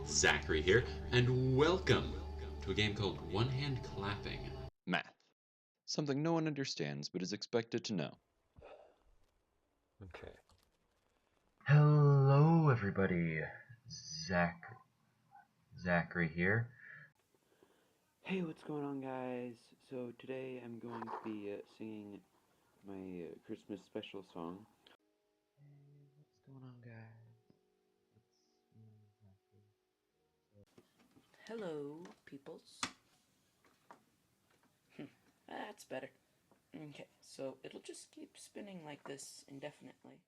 Zachary here, and welcome to a game called One Hand Clapping. Math. Something no one understands but is expected to know. Okay. Hello, everybody. Zachary here. Hey, what's going on, guys? So today I'm going to be singing my Christmas special song. Hey, what's going on, guys? Hello, peoples. That's better. Okay, so it'll just keep spinning like this indefinitely.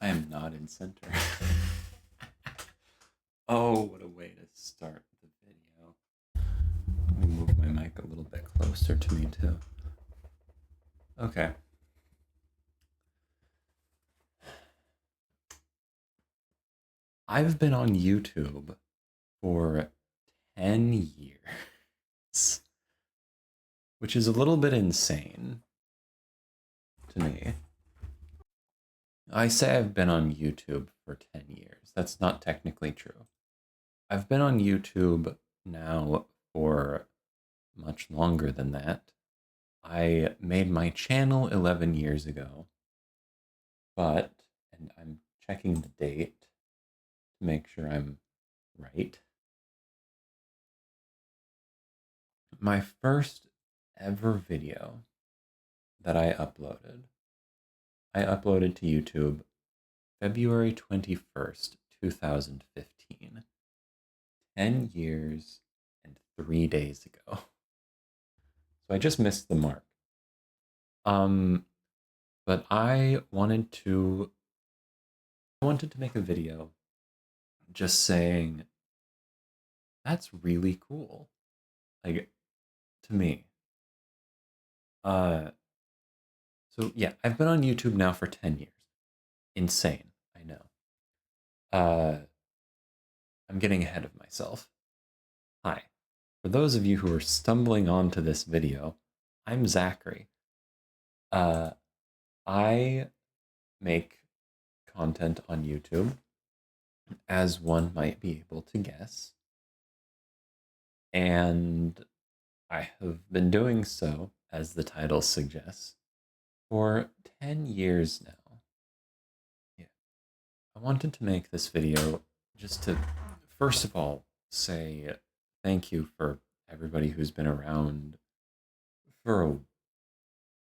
I am not in center. Oh, what a way to start the video. Let me move my mic a little bit closer to me, too. Okay. I've been on YouTube for 10 years, which is a little bit insane to me. I say I've been on YouTube for 10 years. That's not technically true. I've been on YouTube now for much longer than that. I made my channel 11 years ago, but, and I'm checking the date to make sure I'm right. My first ever video that I uploaded to YouTube February 21st, 2015. 10 years and 3 days ago. So I just missed the mark. But I wanted to make a video just saying that's really cool. Like, to me. So yeah, I've been on YouTube now for 10 years. Insane, I know. I'm getting ahead of myself. Hi. For those of you who are stumbling onto this video, I'm Zachary. I make content on YouTube, as one might be able to guess. And I have been doing so, as the title suggests, for 10 years now. Yeah. I wanted to make this video just to, first of all, say thank you for everybody who's been around for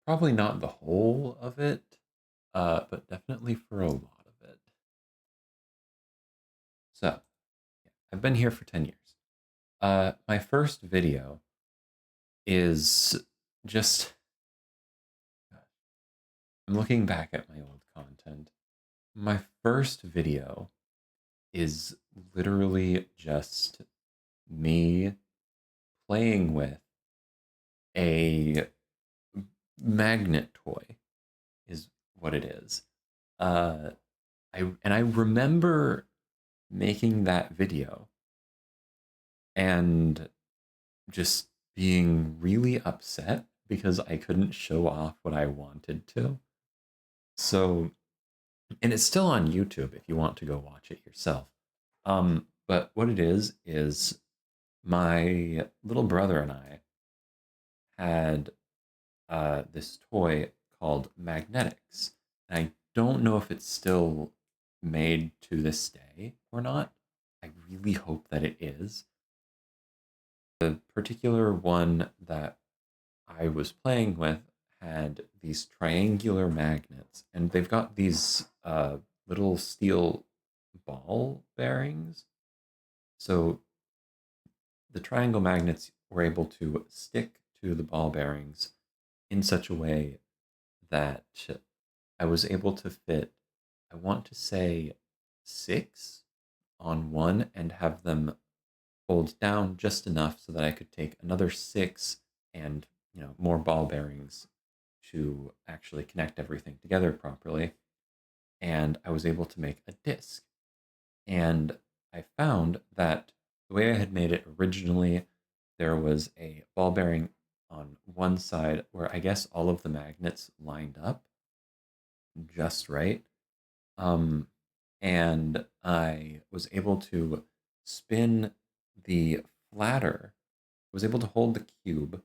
probably not the whole of it, but definitely for a lot of it. So, yeah, I've been here for 10 years. My first video is just, I'm looking back at my old content. My first video is literally just me playing with a magnet toy, is what it is. I remember making that video and just being really upset because I couldn't show off what I wanted to. So, and it's still on YouTube if you want to go watch it yourself. But what it is my little brother and I had this toy called Magnetics. And I don't know if it's still made to this day or not. I really hope that it is. The particular one that I was playing with had these triangular magnets, and they've got these little steel ball bearings. So the triangle magnets were able to stick to the ball bearings in such a way that I was able to fit, I want to say, 6 on one and have them hold down just enough so that I could take another 6 and, more ball bearings to actually connect everything together properly. And I was able to make a disc. And I found that the way I had made it originally, there was a ball bearing on one side where I guess all of the magnets lined up just right. And I was able to spin the flatter, was able to hold the cube,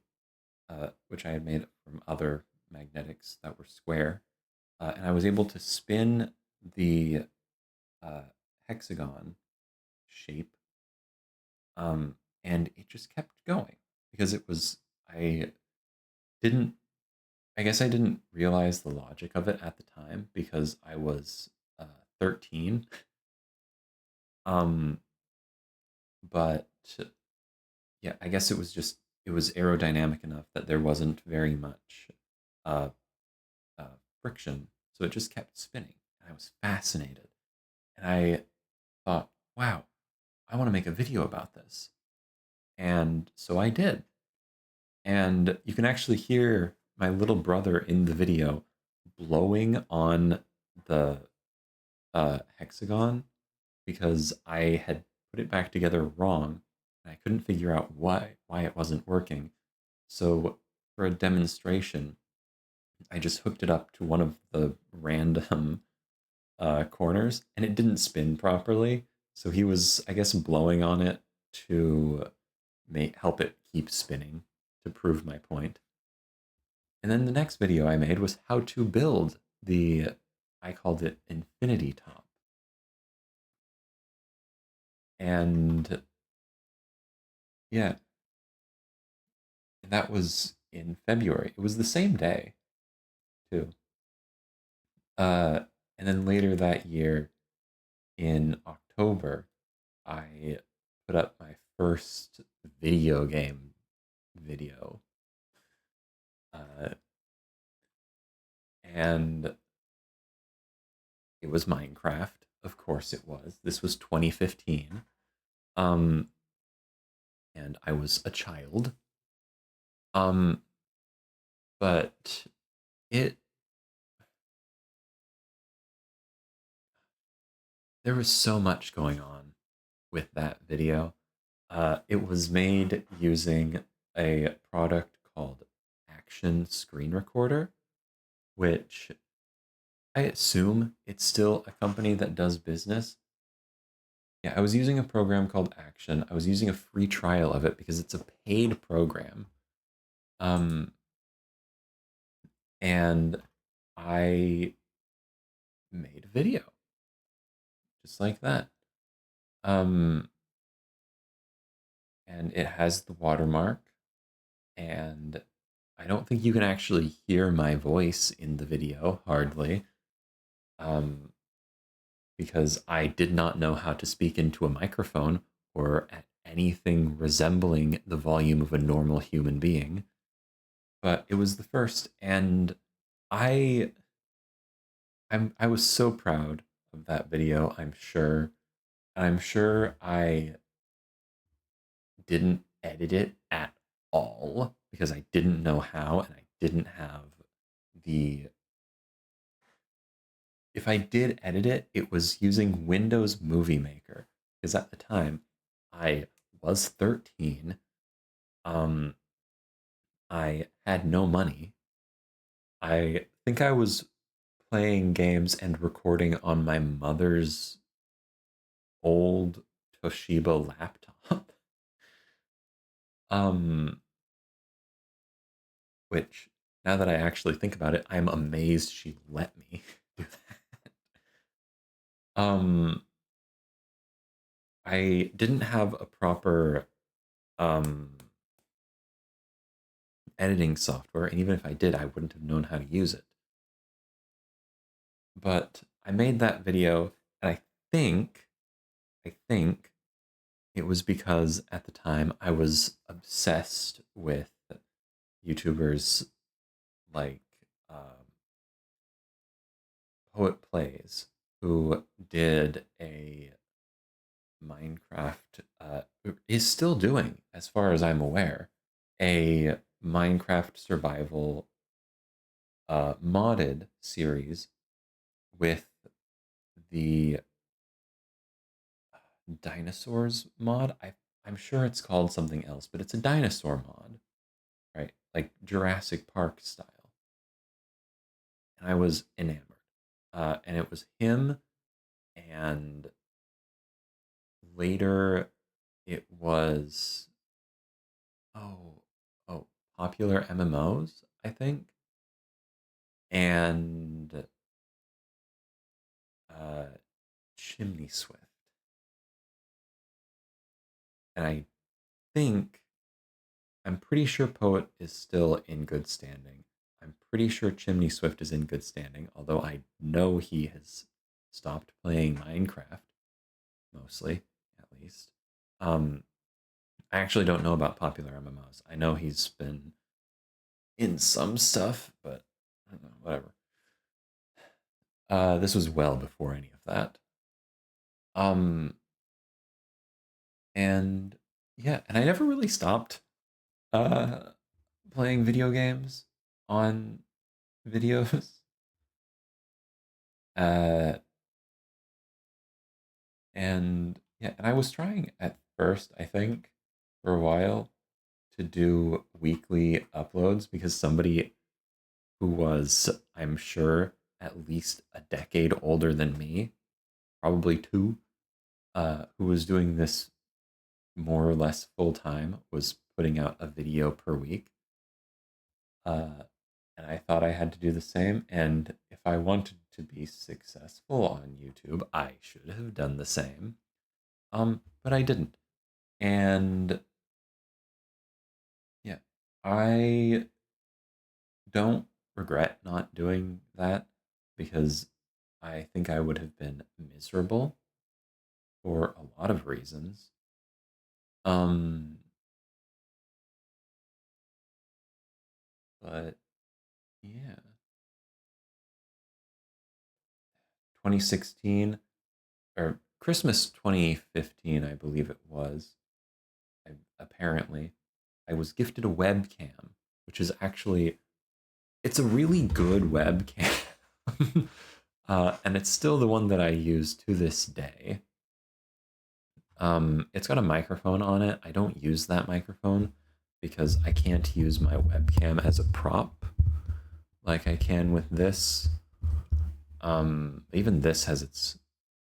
which I had made from other magnetics that were square, and I was able to spin the hexagon shape, and it just kept going because I didn't, I guess I didn't realize the logic of it at the time because I was 13. Um, but yeah, I guess it was aerodynamic enough that there wasn't very much uh, friction, so it just kept spinning. And I was fascinated, and I thought, wow, I want to make a video about this, and so I did. And you can actually hear my little brother in the video blowing on the hexagon because I had put it back together wrong and I couldn't figure out why it wasn't working. So for a demonstration, I just hooked it up to one of the random corners and it didn't spin properly. So he was, I guess, blowing on it to help it keep spinning to prove my point. And then the next video I made was how to build I called it Infinity Top. And yeah, that was in February. It was the same day, too. And then later that year, in October, I put up my first video game video. And it was Minecraft. Of course it was. This was 2015. And I was a child. But there was so much going on with that video. It was made using a product called Action Screen Recorder, which I assume it's still a company that does business. Yeah, I was using a program called Action. I was using a free trial of it because it's a paid program. And I made a video just like that. And it has the watermark, and I don't think you can actually hear my voice in the video, hardly, because I did not know how to speak into a microphone or at anything resembling the volume of a normal human being. But it was the first, and I was so proud of that video, I'm sure. I'm sure I didn't edit it at all because I didn't know how and I didn't have the. If I did edit it, it was using Windows Movie Maker because at the time I was 13. I had no money. I think I was playing games and recording on my mother's old Toshiba laptop. Which, now that I actually think about it, I'm amazed she let me do that. I didn't have a proper editing software, and even if I did, I wouldn't have known how to use it. But I made that video, and I think it was because at the time I was obsessed with YouTubers like Poet Plays, who did a Minecraft is still doing, as far as I'm aware, a Minecraft survival modded series with the dinosaurs mod. I'm sure it's called something else, but it's a dinosaur mod, right? Like Jurassic Park style. And I was enamored. And it was him, and later it was oh popular MMOs, I think, and Chimney Swift. And I'm pretty sure Poet is still in good standing. I'm pretty sure Chimney Swift is in good standing, although I know he has stopped playing Minecraft, mostly, at least. I actually don't know about popular MMOs. I know he's been in some stuff, but I don't know, whatever. This was well before any of that. And yeah, and I never really stopped playing video games on videos. And yeah, and I was trying at first, I think, for a while to do weekly uploads because somebody who was, I'm sure, at least a decade older than me, probably two, who was doing this more or less full time, was putting out a video per week. And I thought I had to do the same. And if I wanted to be successful on YouTube, I should have done the same. But I didn't. And yeah, I don't regret not doing that because I think I would have been miserable for a lot of reasons. But yeah, 2016 or Christmas 2015, I believe it was. Apparently, I was gifted a webcam, which is actually it's a really good webcam. And it's still the one that I use to this day. It's got a microphone on it. I don't use that microphone because I can't use my webcam as a prop like I can with this. Even this has its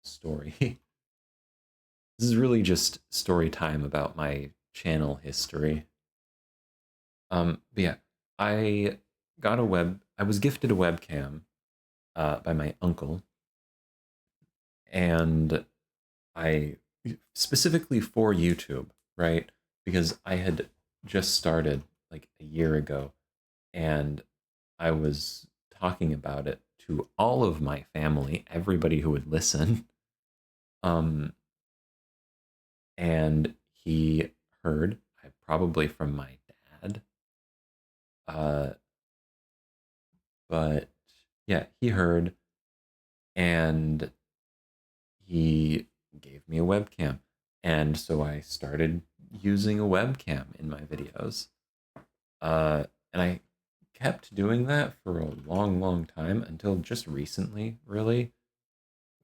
story. This is really just story time about my channel history. But yeah, I was gifted a webcam by my uncle, and I specifically for YouTube, right? Because I had just started like a year ago, and I was talking about it to all of my family, everybody who would listen. And he heard, probably from my dad. But yeah, he heard, and he gave me a webcam. And so I started using a webcam in my videos. And I kept doing that for a long, long time until just recently, really,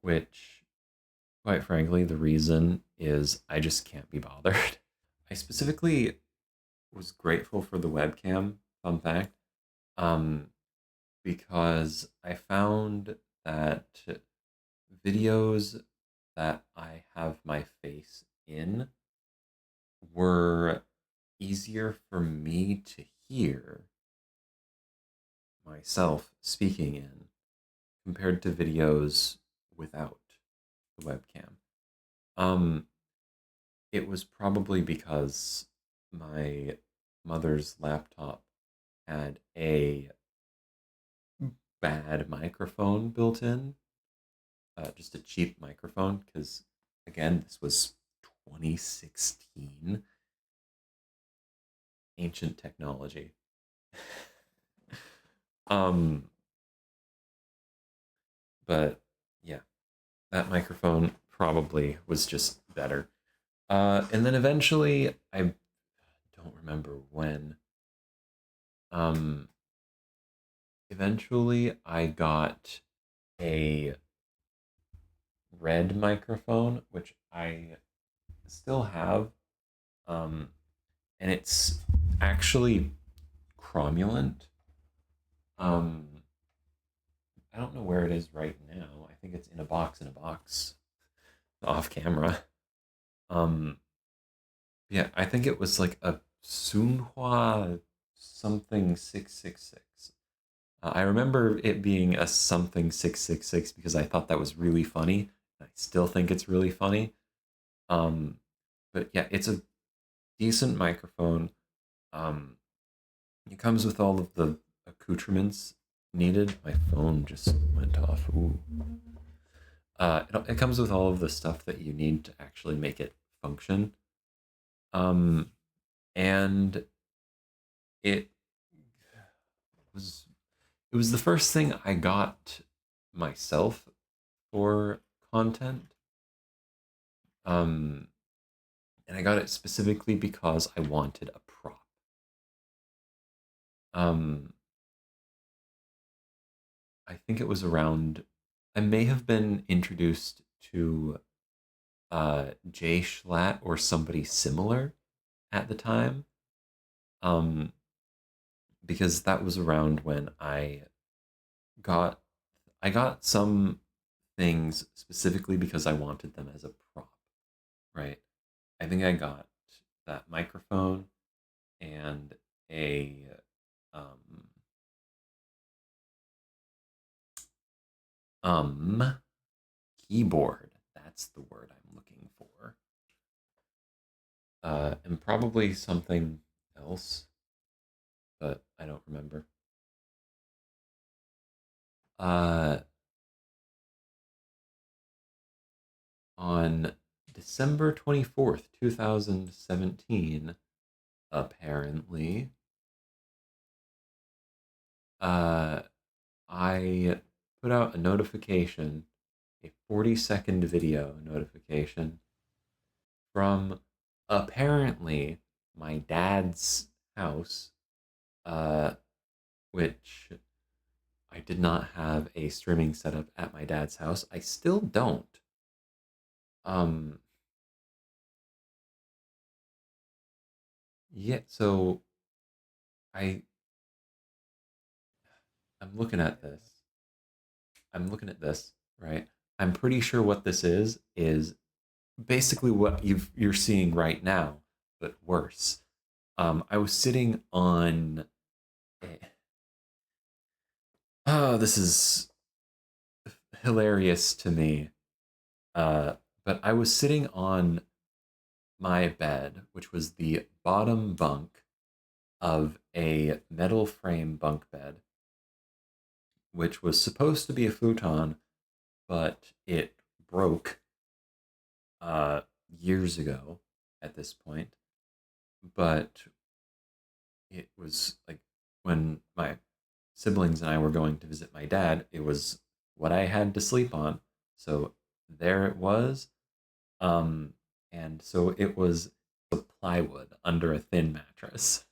which, quite frankly, the reason is I just can't be bothered. I specifically was grateful for the webcam, fun fact, because I found that videos that I have my face in were easier for me to hear myself speaking in compared to videos without the webcam. It was probably because my mother's laptop had a bad microphone built in, just a cheap microphone, because again, this was 2016, ancient technology. But yeah, that microphone probably was just better. And then eventually, I don't remember when. Eventually I got a red microphone, which I still have. And it's actually cromulent. I don't know where it is right now. I think it's in a box off camera. Yeah, I think it was like a Sunhua something 666. I remember it being a something 666 because I thought that was really funny. I still think it's really funny. But yeah, it's a decent microphone. It comes with all of the accoutrements needed. My phone just went off. Ooh. It comes with all of the stuff that you need to actually make it function. And it was the first thing I got myself for content. And I got it specifically because I wanted a prop. I think it was around, I may have been introduced to Jay Schlatt or somebody similar at the time. Because that was around when I got some things specifically because I wanted them as a prop, right? I think I got that microphone and a keyboard. That's the word I'm looking for. And probably something else, but I don't remember. On December 24th, 2017, apparently, I put out a notification, a 40-second video notification from apparently my dad's house, which I did not have a streaming setup at my dad's house. I still don't. Yeah, so I'm looking at this. Right? I'm pretty sure what this is basically what you're seeing right now, but worse. I was sitting on this is hilarious to me. But I was sitting on my bed, which was the bottom bunk of a metal frame bunk bed, which was supposed to be a futon, but it broke years ago at this point. But it was like when my siblings and I were going to visit my dad, it was what I had to sleep on. So there it was. And so it was the plywood under a thin mattress.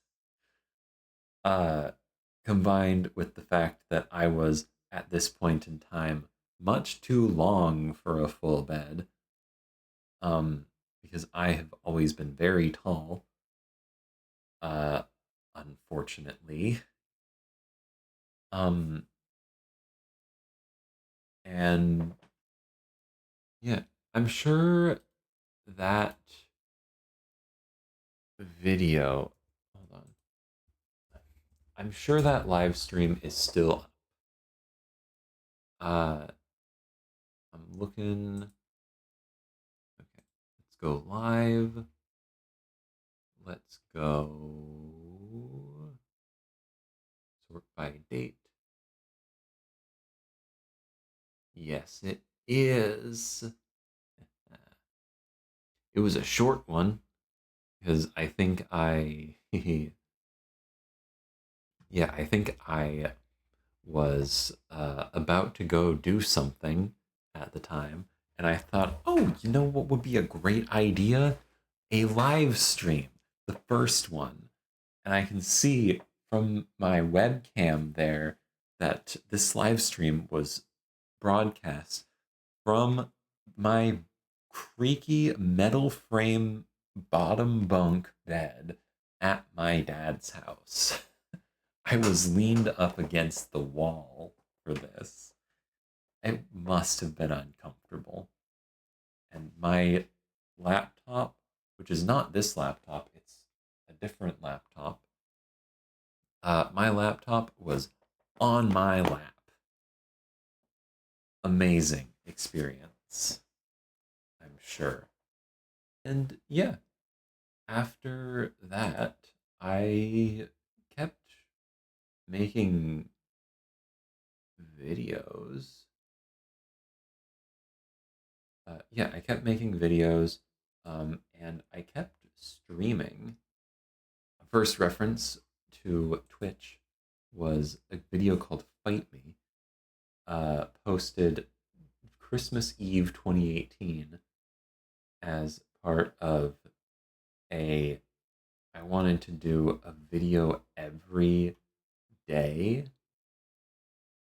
Combined with the fact that I was at this point in time much too long for a full bed. Because I have always been very tall. Unfortunately. And yeah, I'm sure that video, hold on. I'm sure that live stream is still up. I'm looking. Okay, let's go live. Let's go sort by date. Yes, it is. It was a short one because I think yeah, I think I was about to go do something at the time, And I thought, oh, you know what would be a great idea? A live stream, the first one. And I can see from my webcam there that this live stream was broadcast from my creaky metal frame bottom bunk bed at my dad's house. I was leaned up against the wall for this. It must have been uncomfortable. And my laptop, which is not this laptop, it's a different laptop. My laptop was on my lap. Amazing experience, I'm sure. And yeah, after that, I kept making videos. I kept making videos, and I kept streaming. First reference to Twitch was a video called Fight Me, posted Christmas Eve 2018 as part of I wanted to do a video every day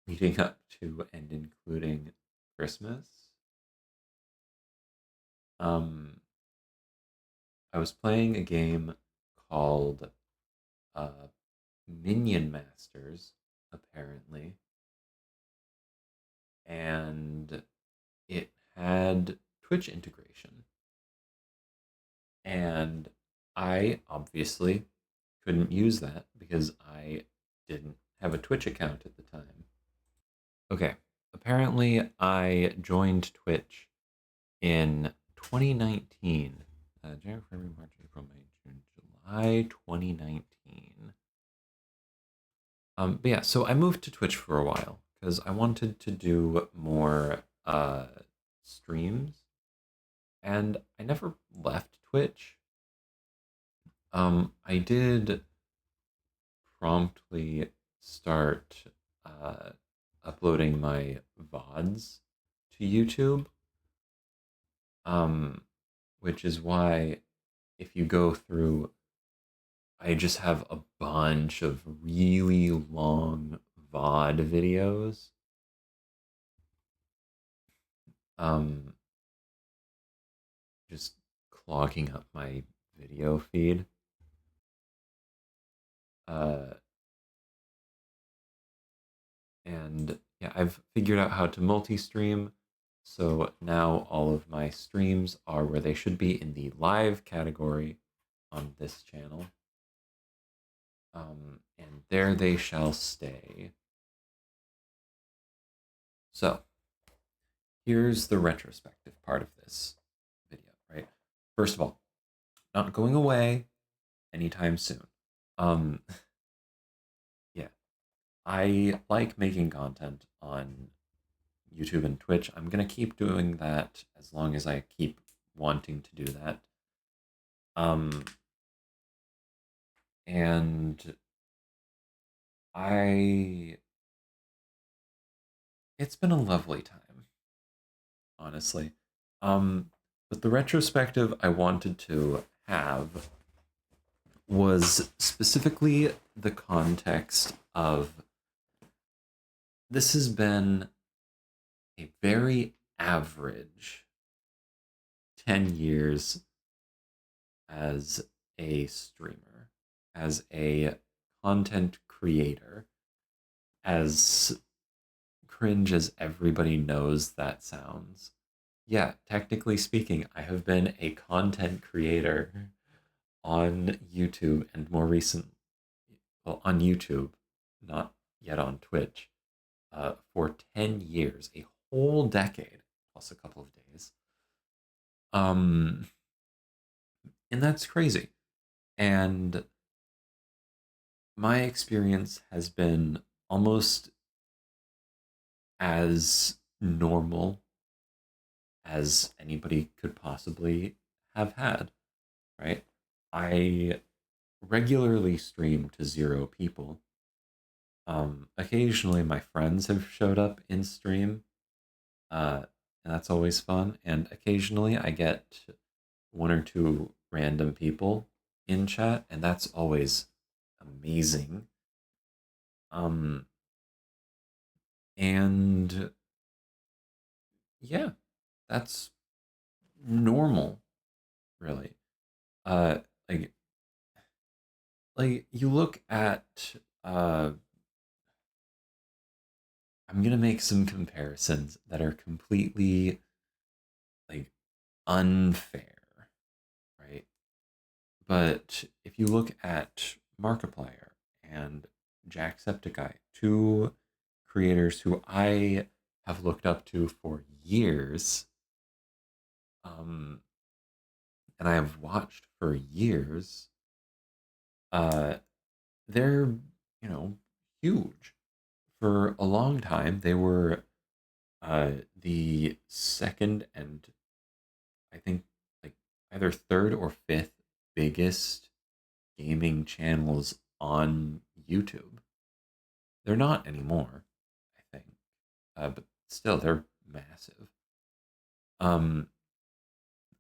leading up to and including Christmas. I was playing a game called Minion Masters, apparently, and it had Twitch integration. And I obviously couldn't use that because I didn't have a Twitch account at the time. Okay, apparently I joined Twitch in 2019. January, February, March, April, May, June, July 2019. But yeah, so I moved to Twitch for a while because I wanted to do more streams, and I never left Twitch. I did promptly start uploading my VODs to YouTube, which is why if you go through, I just have a bunch of really long VOD videos. Just clogging up my video feed. And yeah, I've figured out how to multi-stream. So now all of my streams are where they should be in the live category on this channel. And there they shall stay. So here's the retrospective part of this video, right? First of all, not going away anytime soon. Yeah, I like making content on YouTube and Twitch. I'm gonna keep doing that as long as I keep wanting to do that. And it's been a lovely time, honestly. But the retrospective I wanted to have was specifically the context of this has been a very average 10 years as a streamer, as a content creator, as cringe as everybody knows that sounds. Yeah, technically speaking, I have been a content creator on YouTube and more recent, well, on YouTube, not yet on Twitch, for 10 years, a whole decade, plus a couple of days. And that's crazy. And my experience has been almost as normal as anybody could possibly have had, right? I regularly stream to 0 people. Occasionally my friends have showed up in stream, and that's always fun. And occasionally I get one or two random people in chat, and that's always amazing. And yeah, that's normal, really. Uh, like, you look at, I'm gonna make some comparisons that are completely like unfair, right? But if you look at Markiplier and Jacksepticeye, two creators who I have looked up to for years, and I have watched for years, they're, huge. For a long time, they were the second and I think like either third or fifth biggest gaming channels on YouTube. They're not anymore, I think, but still they're massive.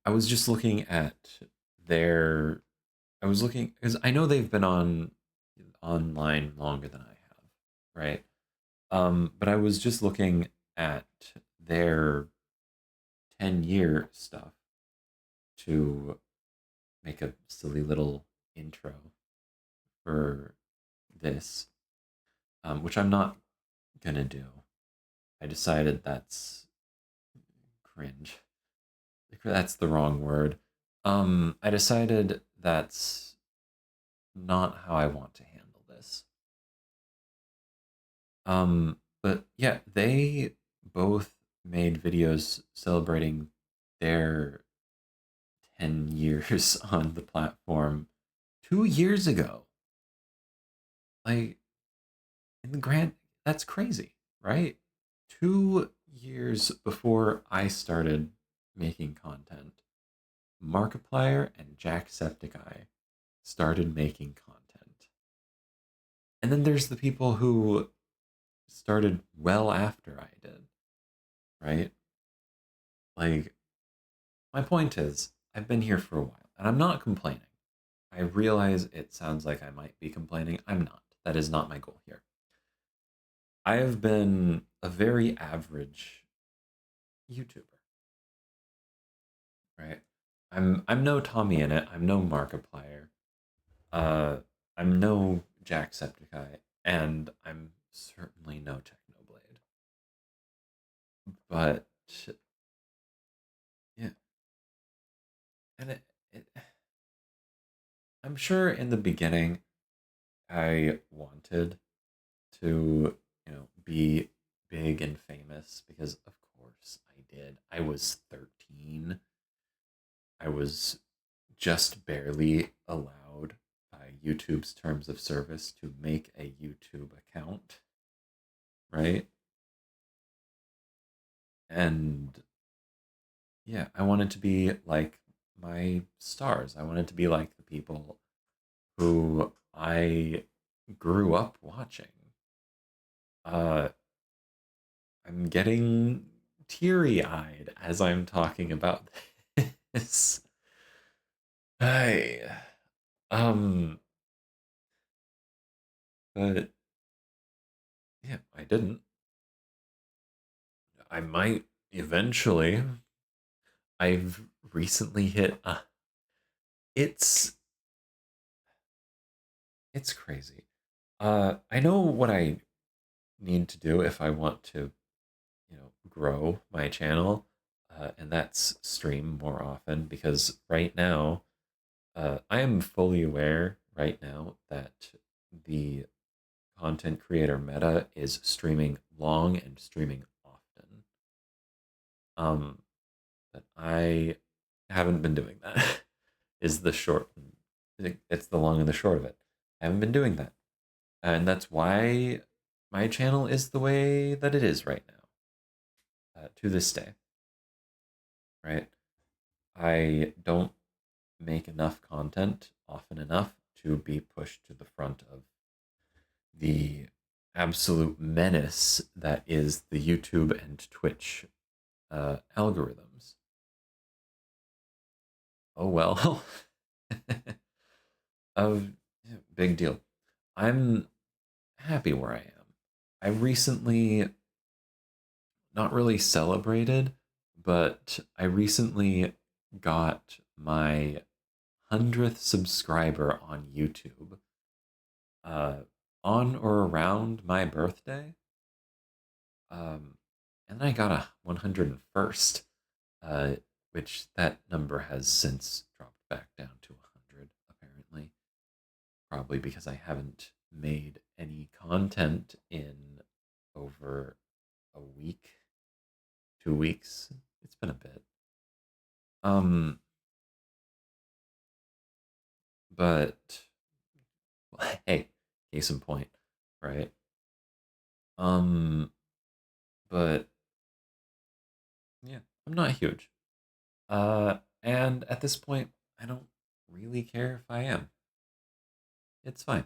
I was just looking at their. I was looking because I know they've been online longer than I have, right? But I was just looking at their 10-year stuff to make a silly little intro for this, which I'm not gonna do. I decided that's cringe. That's the wrong word. I decided that's not how I want to handle this. But yeah, they both made videos celebrating their 10 years on the platform 2 years ago. Like, in the grand, that's crazy, right? 2 years before I started making content, Markiplier and Jacksepticeye started making content. And then there's the people who started well after I did, right? Like, my point is, I've been here for a while, and I'm not complaining. I realize it sounds like I might be complaining. I'm not. That is not my goal here. I have been a very average YouTuber, right? I'm no Tommy in it. I'm no Markiplier. I'm no Jacksepticeye, and I'm certainly no Technoblade. But yeah, and I'm sure in the beginning I wanted to, be big and famous because of course I did. I was 13. I was just barely allowed by YouTube's terms of service to make a YouTube account, right? And yeah, I wanted to be like my stars. I wanted to be like the people who I grew up watching. Uh, I'm getting teary-eyed as I'm talking about this. I, um, but yeah, I didn't. I might eventually. I've recently hit. It's it's crazy. I know what I need to do if I want to, grow my channel, and that's stream more often because right now, I am fully aware right now that the content creator meta is streaming long and streaming often. But I haven't been doing that. Is the short. It's the long and the short of it. I haven't been doing that, and that's why my channel is the way that it is right now, to this day. Right, I don't make enough content often enough to be pushed to the front of the absolute menace that is the YouTube and Twitch algorithms. Oh well. Oh, big deal. I'm happy where I am. I recently, not really celebrated, but I recently got my 100th subscriber on YouTube uh, on or around my birthday. And then I got a 101st, which that number has since dropped back down to 100, apparently. Probably because I haven't made any content in over a week, 2 weeks. It's been a bit. But hey, case in point, right? But yeah, I'm not huge. And at this point, I don't really care if I am. It's fine.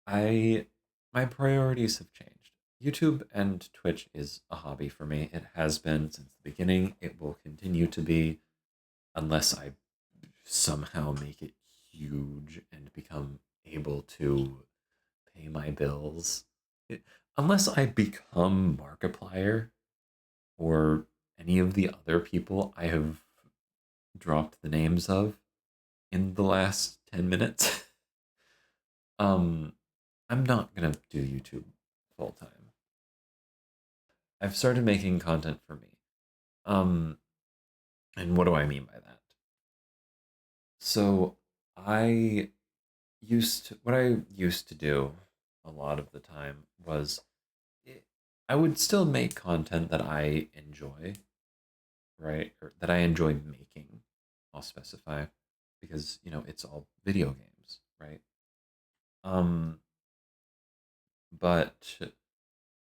My priorities have changed. YouTube and Twitch is a hobby for me. It has been since the beginning. It will continue to be unless I somehow make it huge and become able to pay my bills. Unless I become Markiplier or any of the other people I have dropped the names of in the last 10 minutes. I'm not gonna do YouTube full time. I've started making content for me. And what do I mean by that? So what I used to do a lot of the time was I would still make content that I enjoy, right? Or that I enjoy making. I'll specify because, it's all video games, right? But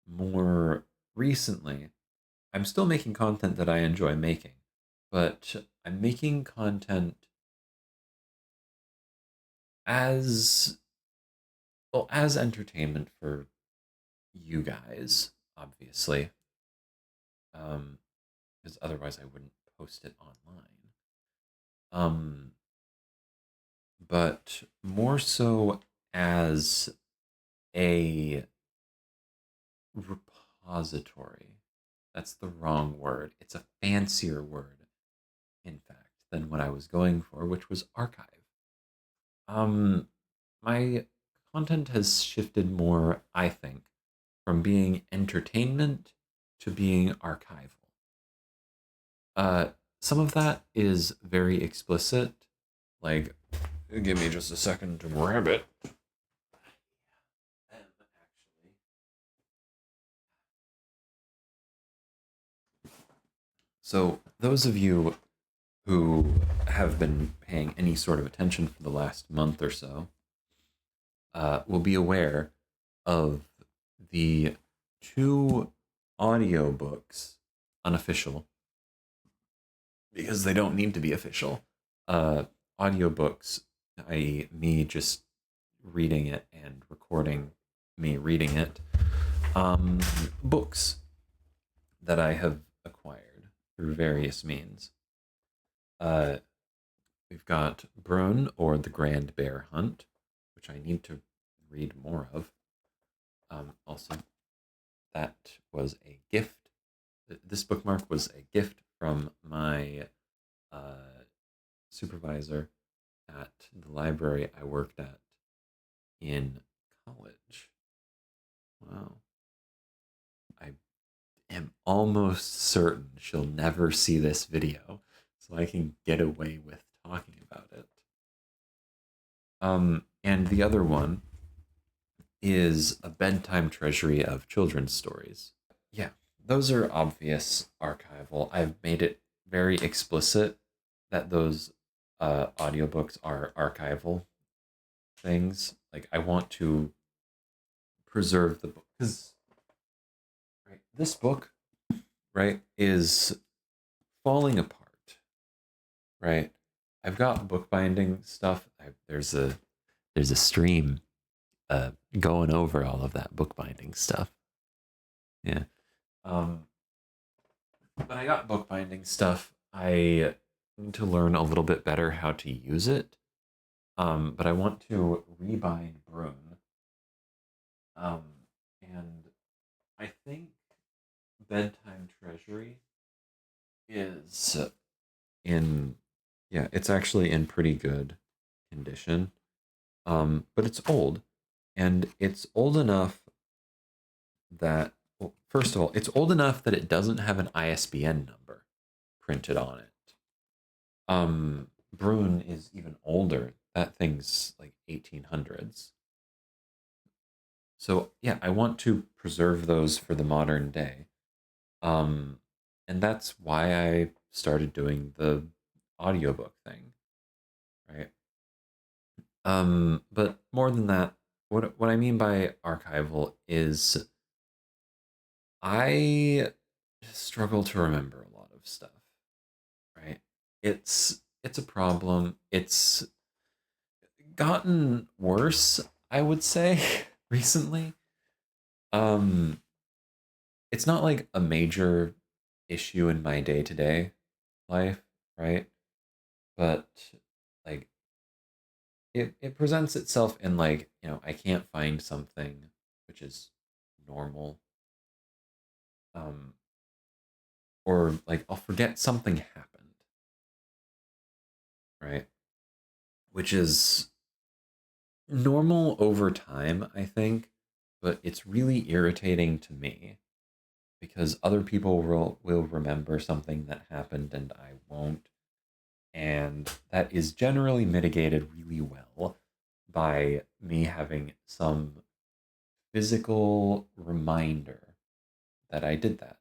more recently, I'm still making content that I enjoy making, but I'm making content as as entertainment for you guys, obviously, because otherwise I wouldn't post it online. But more so as a repository. That's the wrong word. It's a fancier word, in fact, than what I was going for, which was archive. My content has shifted more, I think, from being entertainment to being archival. Some of that is very explicit. Like, give me just a second to grab it. So, those of you who have been paying any sort of attention for the last month or so will be aware of the 2 audiobooks, unofficial, because they don't need to be official, audiobooks, i.e. me just reading it and recording me reading it, books that I have acquired through various means. We've got Brune, or The Grand Bear Hunt, which I need to read more of. Also, that was a gift. This bookmark was a gift from my supervisor at the library I worked at in college. Wow. I am almost certain she'll never see this video, so I can get away with talking about it. And the other one is a bedtime treasury of children's stories. Yeah, those are obvious archival. I've made it very explicit that those audiobooks are archival things. Like, I want to preserve the book because this book, right, is falling apart, right? I've got bookbinding stuff. There's a stream going over all of that bookbinding stuff. Yeah. when I got bookbinding stuff, I need to learn a little bit better how to use it. But I want to rebind Brune. And I think Bedtime Treasury is it's actually in pretty good condition. But it's old, and it's old enough that, well, first of all, it's old enough that it doesn't have an ISBN number printed on it. Brune is even older. That thing's like 1800s. So yeah, I want to preserve those for the modern day. And that's why I started doing the audiobook thing, right? But more than that, what I mean by archival is I struggle to remember a lot of stuff, right? It's a problem. It's gotten worse, I would say, recently. Um, it's not like a major issue in my day-to-day life, right? But like it presents itself in like, I can't find something, which is normal. Or like I'll forget something happened, right? Which is normal over time, I think, but it's really irritating to me because other people will remember something that happened and I won't. And that is generally mitigated really well by me having some physical reminder that I did that.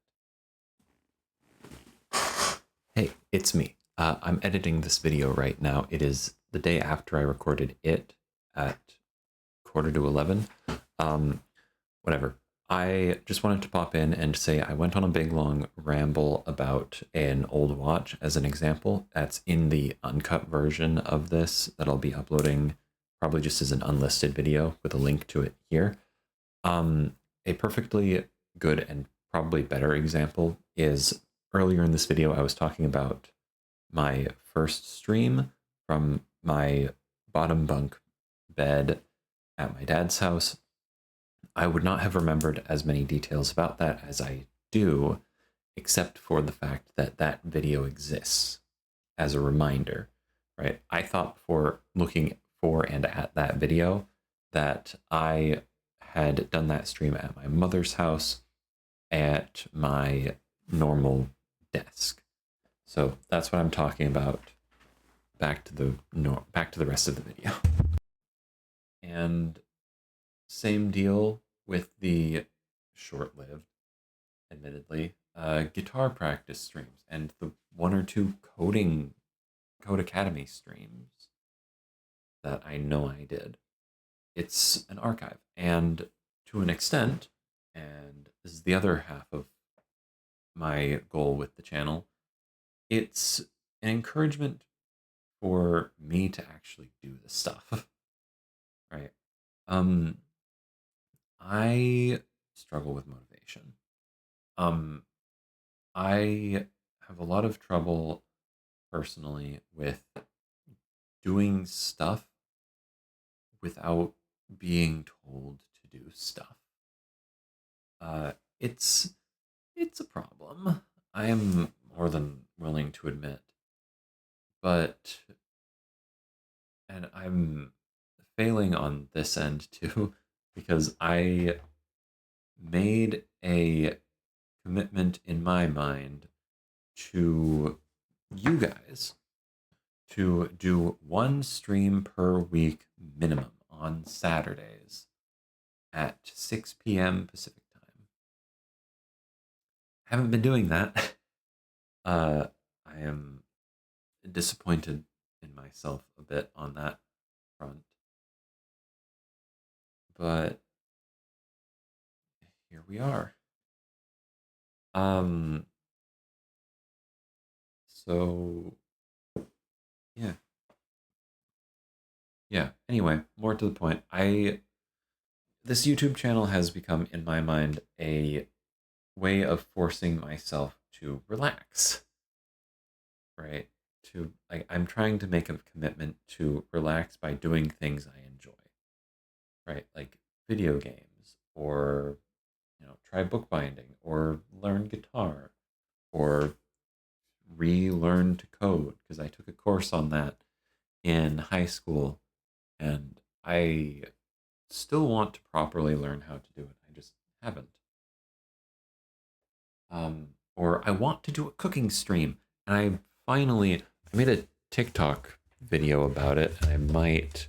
Hey, it's me. I'm editing this video right now. It is the day after I recorded it at 10:45. Whatever. I just wanted to pop in and say I went on a big long ramble about an old watch as an example. That's in the uncut version of this that I'll be uploading probably just as an unlisted video with a link to it here. A perfectly good and probably better example is earlier in this video I was talking about my first stream from my bottom bunk bed at my dad's house. I would not have remembered as many details about that as I do, except for the fact that that video exists as a reminder, right? I thought for looking for and at that video that I had done that stream at my mother's house at my normal desk. So that's what I'm talking about. Back to the rest of the video. And same deal with the short-lived, admittedly, guitar practice streams and the one or two Code Academy streams that I know I did. It's an archive, and to an extent, and this is the other half of my goal with the channel, it's an encouragement for me to actually do this stuff, right? I struggle with motivation. I have a lot of trouble personally with doing stuff without being told to do stuff. It's a problem. I am more than willing to admit. And I'm failing on this end too, because I made a commitment in my mind to you guys to do one stream per week minimum on Saturdays at 6 p.m. Pacific time. Haven't been doing that. I am disappointed in myself a bit on that front. But here we are. So yeah. Anyway, more to the point. This YouTube channel has become, in my mind, a way of forcing myself to relax, right? I'm trying to make a commitment to relax by doing things I enjoy, right? Like video games, or try bookbinding, or learn guitar, or relearn to code, because I took a course on that in high school, and I still want to properly learn how to do it. I just haven't. Or I want to do a cooking stream, and I made a TikTok video about it, and I might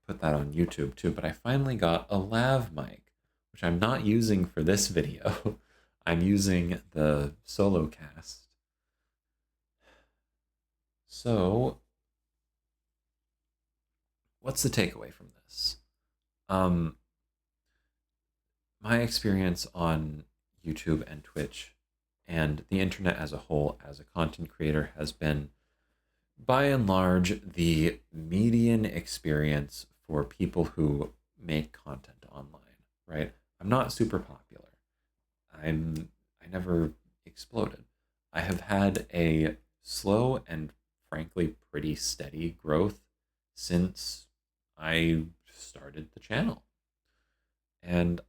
put that on YouTube too, but I finally got a lav mic, which I'm not using for this video. I'm using the solo cast. So, what's the takeaway from this? My experience on YouTube and Twitch and the internet as a whole as a content creator has been, by and large, the median experience for people who make content online, right? I'm not super popular. I never exploded. I have had a slow and frankly pretty steady growth since I started the channel. And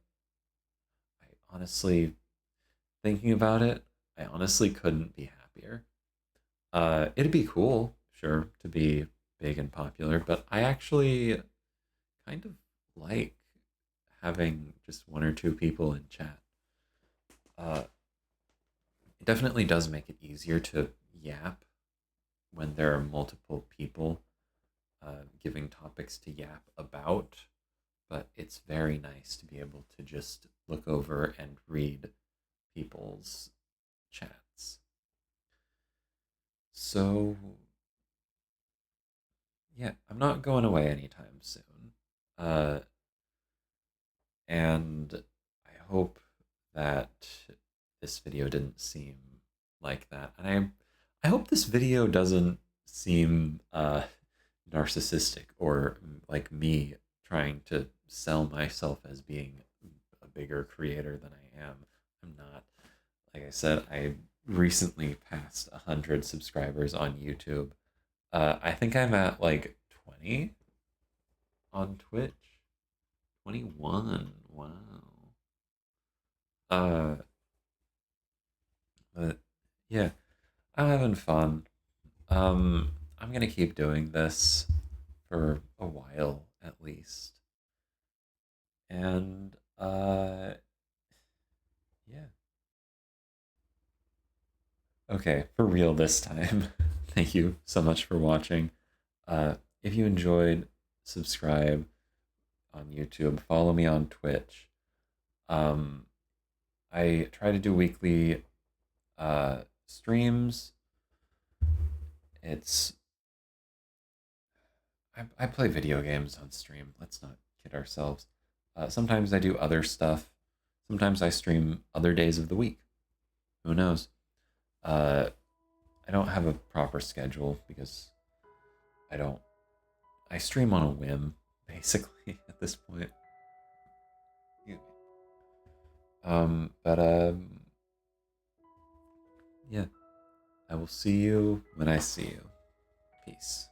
I honestly, thinking about it, I honestly couldn't be happier. It'd be cool, sure, to be big and popular, but I actually kind of like having just one or two people in chat. It definitely does make it easier to yap when there are multiple people giving topics to yap about, but it's very nice to be able to just look over and read people's chats. So, yeah, I'm not going away anytime soon. And I hope that this video didn't seem like that. And I hope this video doesn't seem narcissistic, or like me trying to sell myself as being a bigger creator than I am. I'm not. Like I said, I recently passed 100 subscribers on YouTube. I think I'm at like 20 on Twitch. 21. Wow. But yeah, I'm having fun. I'm gonna keep doing this for a while at least. And yeah. Okay, for real this time. Thank you so much for watching. If you enjoyed, subscribe on YouTube, follow me on Twitch. I try to do weekly streams. I play video games on stream. Let's not kid ourselves. Sometimes I do other stuff. Sometimes I stream other days of the week. Who knows? I don't have a proper schedule because I stream on a whim, basically, at this point. Yeah. I will see you when I see you. Peace.